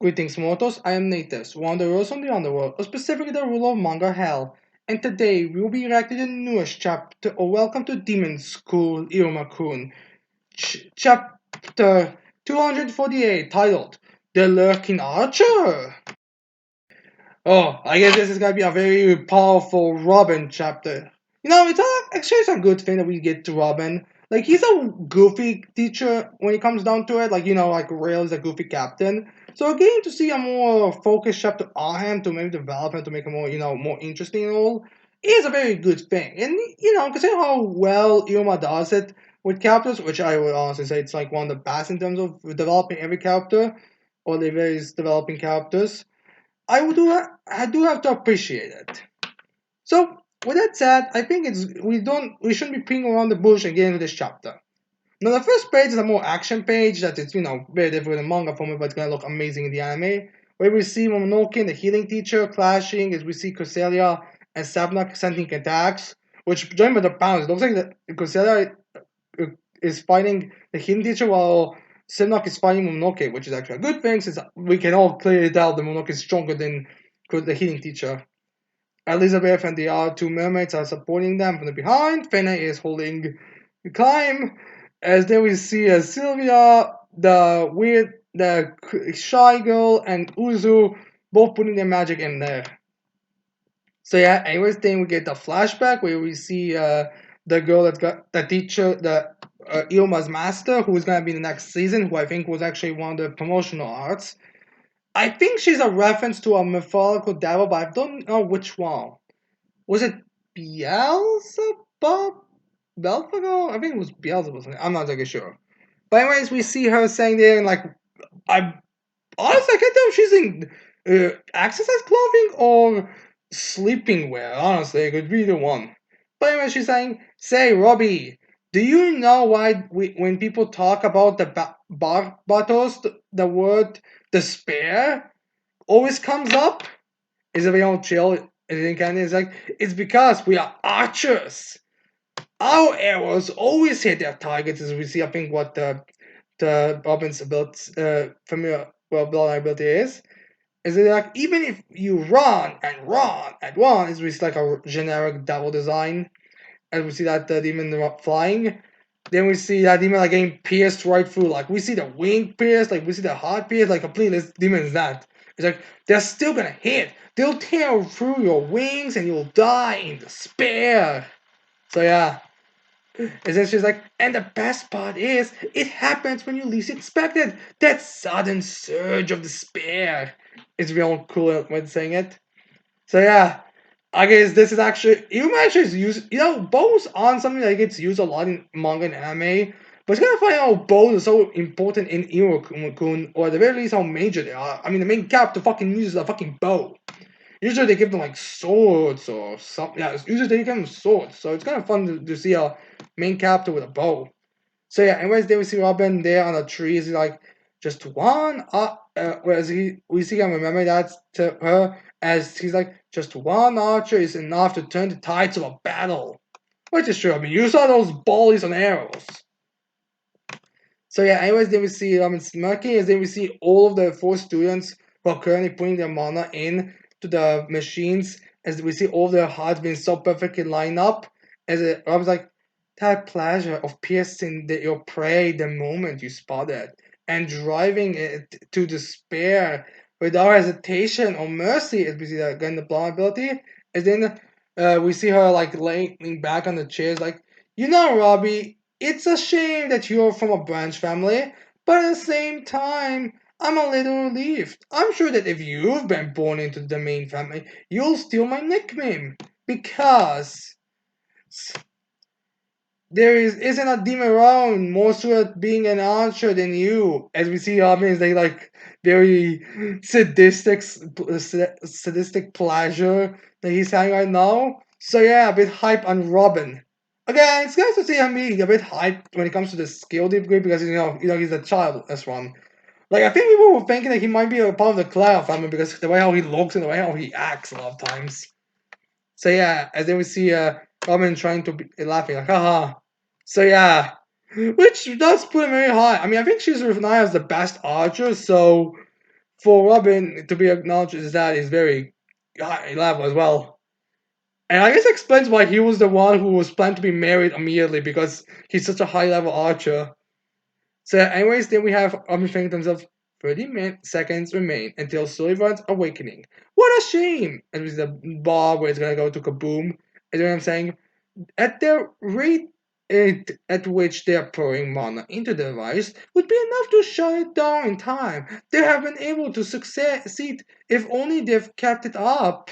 Greetings, mortals. I am Natus, one of the rulers from the underworld, or specifically the ruler of Manga Hell. And today we will be reacting to the newest chapter of Welcome to Demon School Iruma-kun, chapter 248, titled The Lurking Archer. Oh, I guess this is gonna be a very powerful Robin chapter. Actually it's a good thing that we get to Robin. Like he's a goofy teacher when it comes down to it. Like Rail is a goofy captain. So getting to see a more focused chapter on him to maybe develop him to make him more interesting and all is a very good thing. And considering how well Iruma does it with characters, which I would honestly say it's like one of the best in terms of developing every character or the various developing characters. I do have to appreciate it. So with that said, I think we shouldn't be peeing around the bush and get into this chapter. Now the first page is a more action page that is very different in manga form, but it's gonna look amazing in the anime. Where we see Momonoke and the healing teacher clashing as we see Cresselia and Sabna sending attacks, which joined by the pounds. It looks like Cresselia is fighting the healing teacher while Simnock is fighting Momonoke, which is actually a good thing since we can all clearly tell that Momonoke is stronger than the healing teacher. Elizabeth and the other two mermaids are supporting them from the behind. Fena is holding the climb. As then we see Sylvia, the shy girl, and Uzu both putting their magic in there. So yeah, anyways, then we get the flashback where we see the girl that's got the teacher, the Ilma's master, who's gonna be in the next season, who I think was actually one of the promotional arts. I think she's a reference to a mythological devil, but I don't know which one. Was it Beelzebub? Belphegor? I think it was Beelzebub. I'm not exactly sure. But anyways, we see her saying there, and like, I honestly I can't tell if she's in exercise clothing or sleeping wear. Honestly, it could be the one. But anyway, she's saying, "Say, Robbie, do you know why when people talk about the batos, the word despair always comes up? Is it very chill? It's like it's because we are archers. Our arrows always hit their targets, as we see. I think what the Robin's ability, familiar blood ability is it like even if you run and run and run, it's just like a generic devil design, and we see that the demon flying. Then we see that demon like getting pierced right through. Like we see the wing pierced, like we see the heart pierced, like completely this demon is that. It's like they're still gonna hit. They'll tear through your wings and you'll die in despair. So yeah. And then she's like, and the best part is, it happens when you least expect it. That sudden surge of despair. It's real cool when saying it. So yeah, I guess this is actually actually is used. Bows aren't something that gets used a lot in manga and anime. But it's kind of funny how bows are so important in Iruma-kun, or at the very least how major they are. I mean, the main character fucking uses a fucking bow. Usually they give them like swords or something. Yeah, usually they give them swords. So it's kind of fun to see a main character with a bow. So yeah, anyways, then we see Robin there on a tree. He's like, just one. Whereas we see him remember that to her as he's like, just one archer is enough to turn the tides of a battle. Which is true. I mean, you saw those bollies and arrows. So yeah, anyways, then we see Robin smirking. As then we see all of the 4 students who are currently putting their mana in to the machines. As we see all their hearts being so perfectly lined up. Robin's like, that pleasure of piercing your prey the moment you spot it and driving it to despair without hesitation or mercy, as we see that again the blonde ability. And then we see her like laying back on the chairs, like, Robbie, it's a shame that you're from a branch family, but at the same time, I'm a little relieved. I'm sure that if you've been born into the main family, you'll steal my nickname because there isn't a demon around more so at being an archer than you. As we see Robin they like very sadistic pleasure that he's having right now. So yeah, a bit hype on Robin. Again, it's nice to see him being a bit hyped when it comes to the skill degree because he's a child as one. Like I think people were thinking that he might be a part of the Cloud family because the way how he looks and the way how he acts a lot of times. So yeah, and then we see Robin trying to be laughing like haha. So yeah, which does put him very high. I mean, I think she's recognized as the best archer, so for Robin to be acknowledged as that is very high level as well. And I guess it explains why he was the one who was planned to be married immediately because he's such a high level archer. So, anyways, then we have Robin thinking to himself, 30 seconds remain until Sullivan's awakening. What a shame! And with the bar where it's gonna go to kaboom. Is what I'm saying. At the rate at which they are pouring mana into the device would be enough to shut it down in time. They have been able to succeed if only they've kept it up.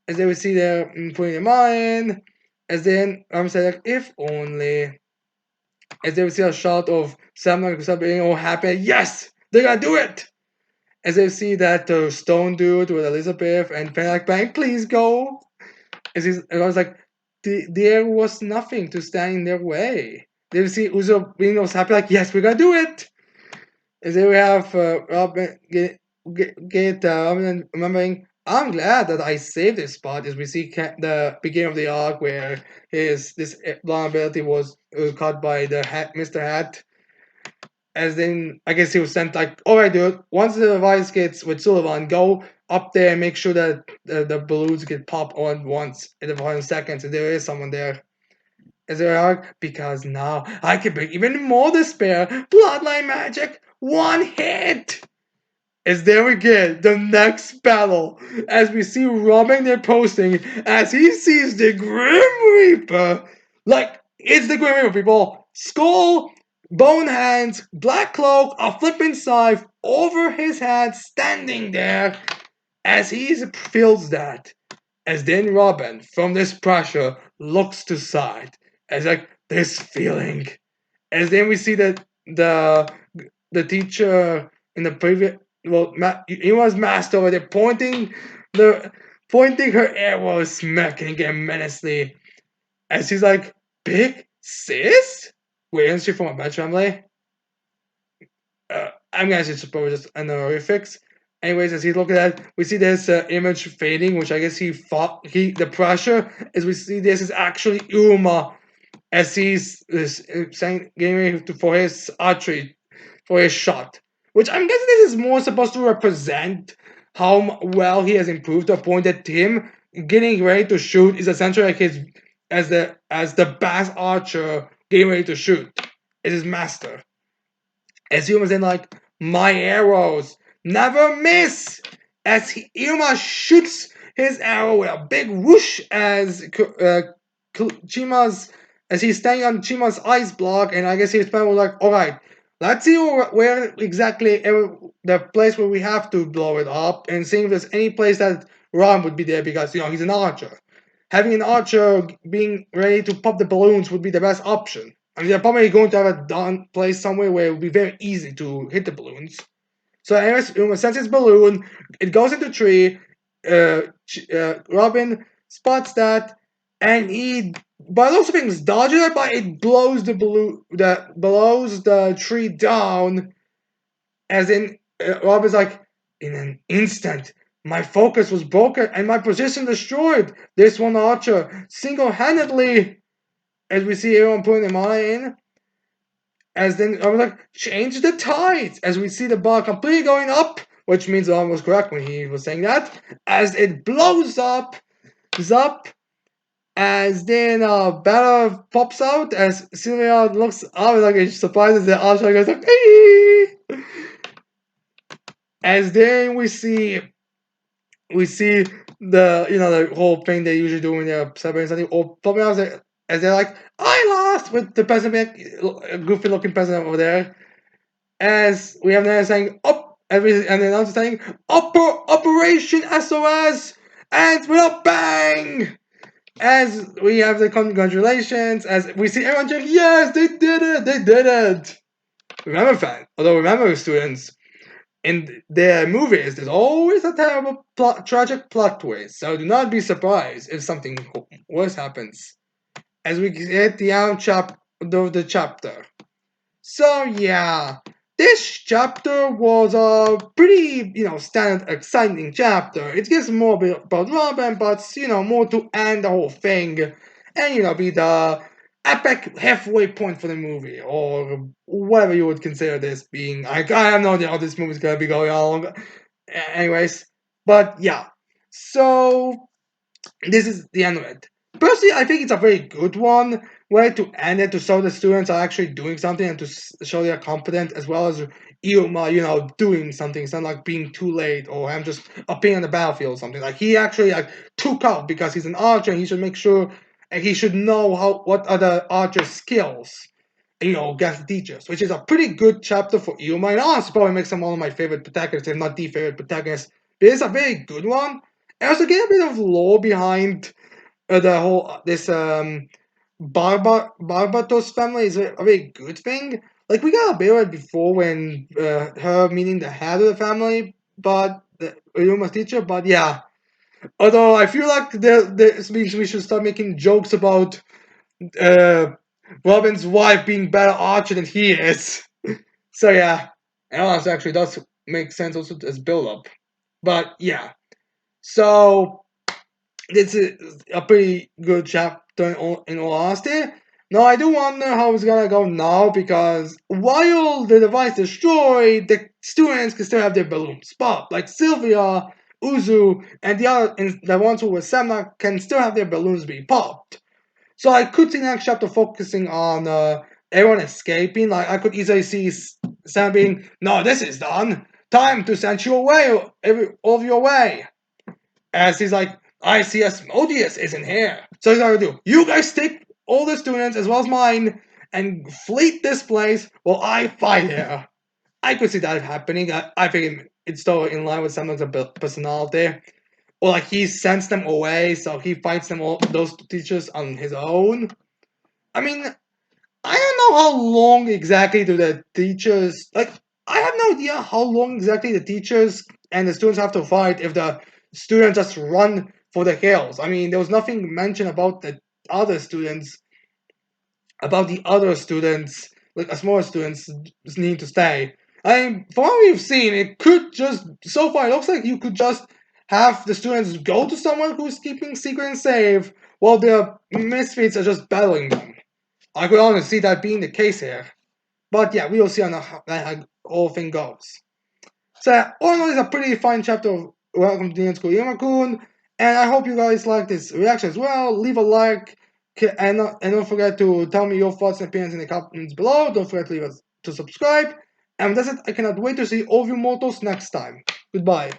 As they would see they're putting them in, as then I'm saying like if only, as they would see a shot of something all happy. Yes, they're gonna do it. As they see that stone dude with Elizabeth and Panic Bang, please go. And I was like, there was nothing to stand in their way. They see Uzo being all happy, like, yes, we're gonna do it. And then we have Robin Robin remembering, I'm glad that I saved this spot. As we see the beginning of the arc where this vulnerability was caught by the Mr. Hat. As then, I guess he was sent like, all right, dude. Once the device gets with Sullivan, go up there and make sure that the balloons get popped on once in the final seconds, and there is someone there. As they are, because now I can bring even more despair. Bloodline magic, one hit. As there we get the next battle, as we see Robin there posting, as he sees the Grim Reaper, like it's the Grim Reaper, people. Skull, bone hands, black cloak, a flipping scythe over his head, standing there, as he feels that. As then Robin, from this pressure, looks to side, as like this feeling. As then we see that the teacher in the previous, well, he was master over there the pointing her arrow, smacking him menacingly. As he's like, big sis? Wait, isn't she from a bad family? I'm gonna say suppose just an honorifics. Anyways, as he's looking at, we see this image fading, which I guess the pressure as we see this is actually Iruma, as he's saying getting ready for his archery, for his shot. Which I'm guessing this is more supposed to represent how well he has improved to a point that him getting ready to shoot is essentially like his as the best archer getting ready to shoot. Is his master. As Yuma's in like, my arrows never miss. As Yuma shoots his arrow with a big whoosh as Chima's, as he's standing on Chima's ice block, and I guess his plan was like, all right, let's see where exactly the place where we have to blow it up, and seeing if there's any place that Ron would be there because he's an archer. Having an archer being ready to pop the balloons would be the best option. I mean, they're probably going to have a done place somewhere where it would be very easy to hit the balloons. So, anyways, since it's balloon, it goes into tree. Robin spots that, and he, by those things, dodges it, but it blows the balloon, that blows the tree down. As in, Robin's like, in an instant, my focus was broken and my position destroyed. This one archer single-handedly, as we see everyone putting their mana in. As then I was like, change the tides. As we see the bar completely going up, which means Owen was correct when he was saying that. As it blows up, as then Bella pops out, as Sylvia looks up like she's surprised as the Asha goes like, hey! As then we see the whole thing they usually do when they're celebrating something, or popping out as they're like, I lost with the president, a goofy looking president over there. As we have now saying up, and the announcer saying Operation SOS, and with a bang. As we have the congratulations, as we see everyone saying, yes, they did it. Remember, students, in their movies, there's always a terrible, tragic plot twist. So do not be surprised if something worse happens. As we get the end the chapter. So yeah, this chapter was a pretty, standard, exciting chapter. It gives more about Robin, but more to end the whole thing, and be the epic halfway point for the movie, or whatever you would consider this being. I have no idea how this movie's gonna be going on. Anyways, but yeah, so this is the end of it. Personally, I think it's a very good one way to end it, to show the students are actually doing something and to show they're competent, as well as Iruma, doing something. It's not like being too late or him just appearing on the battlefield or something. Like he actually took out because he's an archer and he should make sure and he should know what other archer skills against the teachers, which is a pretty good chapter for Iruma. And honestly, probably makes him one of my favorite protagonists, if not the favorite protagonist. But it's a very good one. And also get a bit of lore behind the whole this Barbatos family is a very good thing. Like we got a bit of it before when her meeting the head of the family, but the Iruma's teacher. But yeah, although I feel like this means we should start making jokes about uh, Robin's wife being better archer than he is. So yeah, and honestly, actually does make sense also as build up. But yeah, so this is a pretty good chapter in all honesty. Now I do wonder how it's gonna go now because while the device destroyed, the students can still have their balloons popped. Like Sylvia, Uzu, and the ones who were Semna can still have their balloons be popped. So I could see the next chapter focusing on everyone escaping. Like I could easily see Sam being, "No, this is done. Time to send you away, all of your way." As he's like, "I see Asmodeus isn't here." So he's gonna do, "You guys take all the students as well as mine and fleet this place while I fight here." I could see that happening. I think it's still in line with Sam's personality. Or like he sends them away, so he fights them all those teachers on his own. I mean, I don't know how long exactly do the teachers like. I have no idea how long exactly the teachers and the students have to fight if the students just run for the hills. I mean, there was nothing mentioned other students, about the other students, like smaller students, need to stay. I mean, from what we've seen, it could just so far it looks like you could just have the students go to someone who's keeping secret and safe, while the misfits are just battling them. I could honestly see that being the case here. But yeah, we will see how that whole thing goes. So all in all, it's a pretty fine chapter of Welcome to the School Yamakun, and I hope you guys like this reaction as well. Leave a like, and don't forget to tell me your thoughts and opinions in the comments below. Don't forget to leave us to subscribe. And that's it. I cannot wait to see all of you mortals next time. Goodbye.